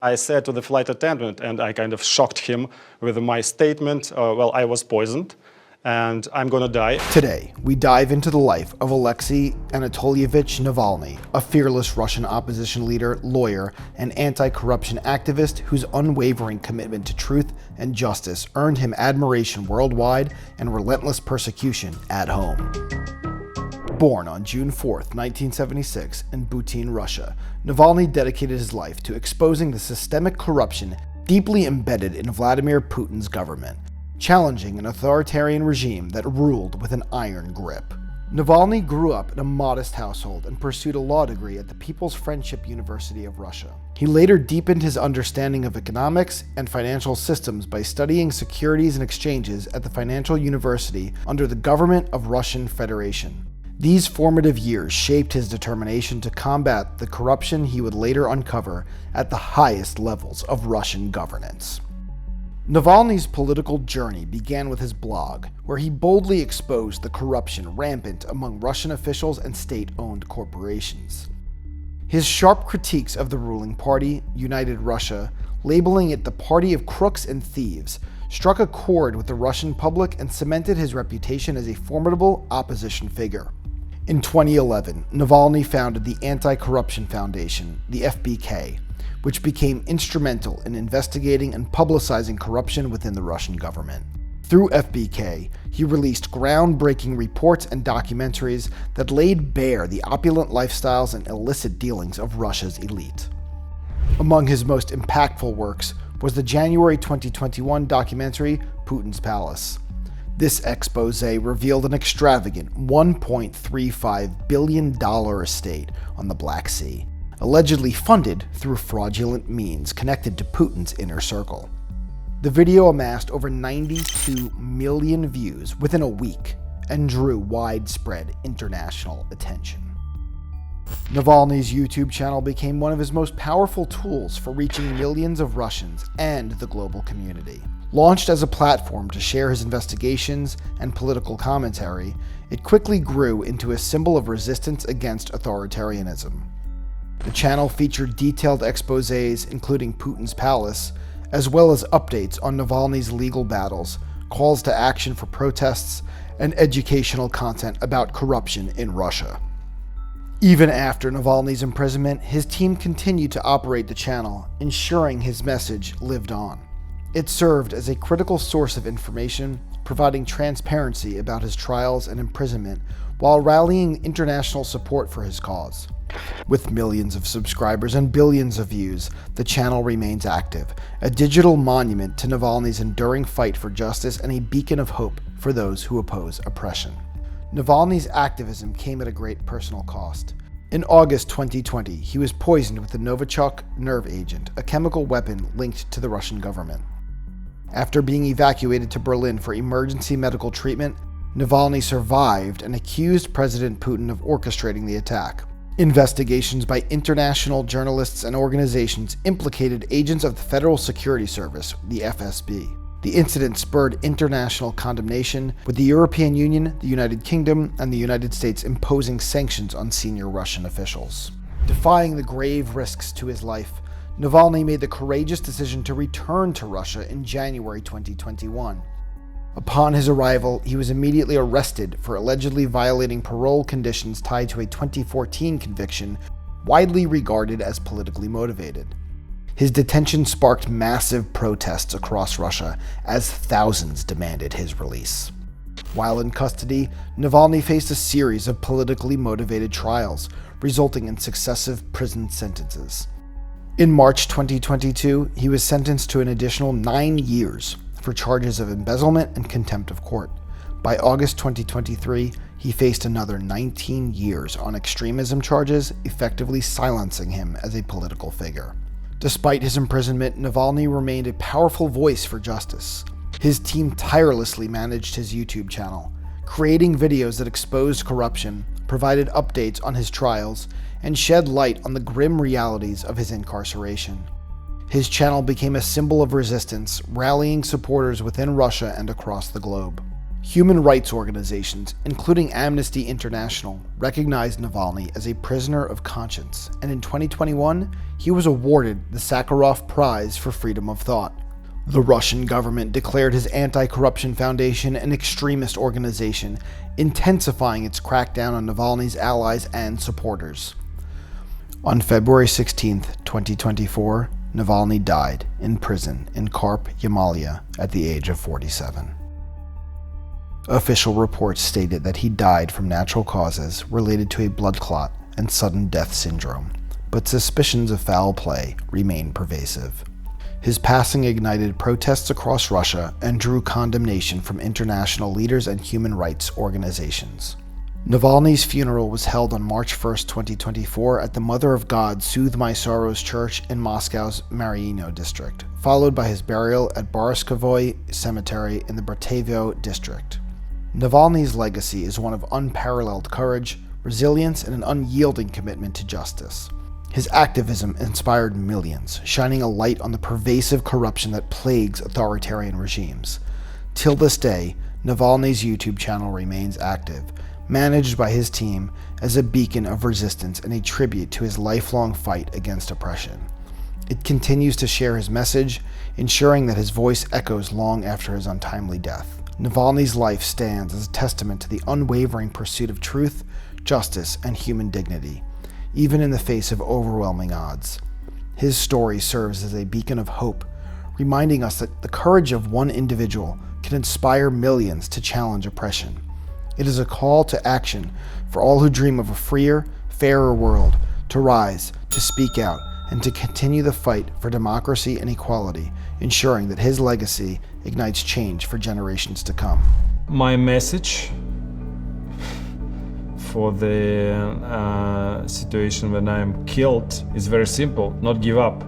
I said to the flight attendant, and I kind of shocked him with my statement, well, I was poisoned and I'm gonna die. Today, we dive into the life of Alexei Anatolyevich Navalny, a fearless Russian opposition leader, lawyer, and anti-corruption activist whose unwavering commitment to truth and justice earned him admiration worldwide and relentless persecution at home. Born on June 4, 1976, in Putin, Russia, Navalny dedicated his life to exposing the systemic corruption deeply embedded in Vladimir Putin's government, challenging an authoritarian regime that ruled with an iron grip. Navalny grew up in a modest household and pursued a law degree at the People's Friendship University of Russia. He later deepened his understanding of economics and financial systems by studying securities and exchanges at the Financial University under the government of Russian Federation. These formative years shaped his determination to combat the corruption he would later uncover at the highest levels of Russian governance. Navalny's political journey began with his blog, where he boldly exposed the corruption rampant among Russian officials and state-owned corporations. His sharp critiques of the ruling party, United Russia, labeling it the party of crooks and thieves, struck a chord with the Russian public and cemented his reputation as a formidable opposition figure. In 2011, Navalny founded the Anti-Corruption Foundation, the FBK, which became instrumental in investigating and publicizing corruption within the Russian government. Through FBK, he released groundbreaking reports and documentaries that laid bare the opulent lifestyles and illicit dealings of Russia's elite. Among his most impactful works was the January 2021 documentary, Putin's Palace. This expose revealed an extravagant $1.35 billion estate on the Black Sea, allegedly funded through fraudulent means connected to Putin's inner circle. The video amassed over 92 million views within a week and drew widespread international attention. Navalny's YouTube channel became one of his most powerful tools for reaching millions of Russians and the global community. Launched as a platform to share his investigations and political commentary, it quickly grew into a symbol of resistance against authoritarianism. The channel featured detailed exposés including Putin's Palace, as well as updates on Navalny's legal battles, calls to action for protests, and educational content about corruption in Russia. Even after Navalny's imprisonment, his team continued to operate the channel, ensuring his message lived on. It served as a critical source of information, providing transparency about his trials and imprisonment while rallying international support for his cause. With millions of subscribers and billions of views, the channel remains active, a digital monument to Navalny's enduring fight for justice and a beacon of hope for those who oppose oppression. Navalny's activism came at a great personal cost. In August 2020, he was poisoned with the Novichok nerve agent, a chemical weapon linked to the Russian government. After being evacuated to Berlin for emergency medical treatment, Navalny survived and accused President Putin of orchestrating the attack. Investigations by international journalists and organizations implicated agents of the Federal Security Service, the FSB. The incident spurred international condemnation, with the European Union, the United Kingdom, and the United States imposing sanctions on senior Russian officials. Defying the grave risks to his life, Navalny made the courageous decision to return to Russia in January 2021. Upon his arrival, he was immediately arrested for allegedly violating parole conditions tied to a 2014 conviction widely regarded as politically motivated. His detention sparked massive protests across Russia as thousands demanded his release. While in custody, Navalny faced a series of politically motivated trials, resulting in successive prison sentences. In March 2022, he was sentenced to an additional 9 years for charges of embezzlement and contempt of court. By August 2023, he faced another 19 years on extremism charges, effectively silencing him as a political figure. Despite his imprisonment, Navalny remained a powerful voice for justice. His team tirelessly managed his YouTube channel, creating videos that exposed corruption, provided updates on his trials, and shed light on the grim realities of his incarceration. His channel became a symbol of resistance, rallying supporters within Russia and across the globe. Human rights organizations, including Amnesty International, recognized Navalny as a prisoner of conscience, and in 2021, he was awarded the Sakharov Prize for Freedom of Thought. The Russian government declared his anti-corruption foundation an extremist organization, intensifying its crackdown on Navalny's allies and supporters. On February 16, 2024, Navalny died in prison in Karp, Yamalya, at the age of 47. Official reports stated that he died from natural causes related to a blood clot and sudden death syndrome, but suspicions of foul play remain pervasive. His passing ignited protests across Russia and drew condemnation from international leaders and human rights organizations. Navalny's funeral was held on March 1, 2024 at the Mother of God Soothe My Sorrows Church in Moscow's Mariino district, followed by his burial at Boriskovoy Cemetery in the Bratevyo district. Navalny's legacy is one of unparalleled courage, resilience, and an unyielding commitment to justice. His activism inspired millions, shining a light on the pervasive corruption that plagues authoritarian regimes. Till this day, Navalny's YouTube channel remains active, managed by his team as a beacon of resistance and a tribute to his lifelong fight against oppression. It continues to share his message, ensuring that his voice echoes long after his untimely death. Navalny's life stands as a testament to the unwavering pursuit of truth, justice, and human dignity, even in the face of overwhelming odds. His story serves as a beacon of hope, reminding us that the courage of one individual can inspire millions to challenge oppression. It is a call to action for all who dream of a freer, fairer world, to rise, to speak out, and to continue the fight for democracy and equality, ensuring that his legacy ignites change for generations to come. My message for the situation when I'm killed is very simple: not give up.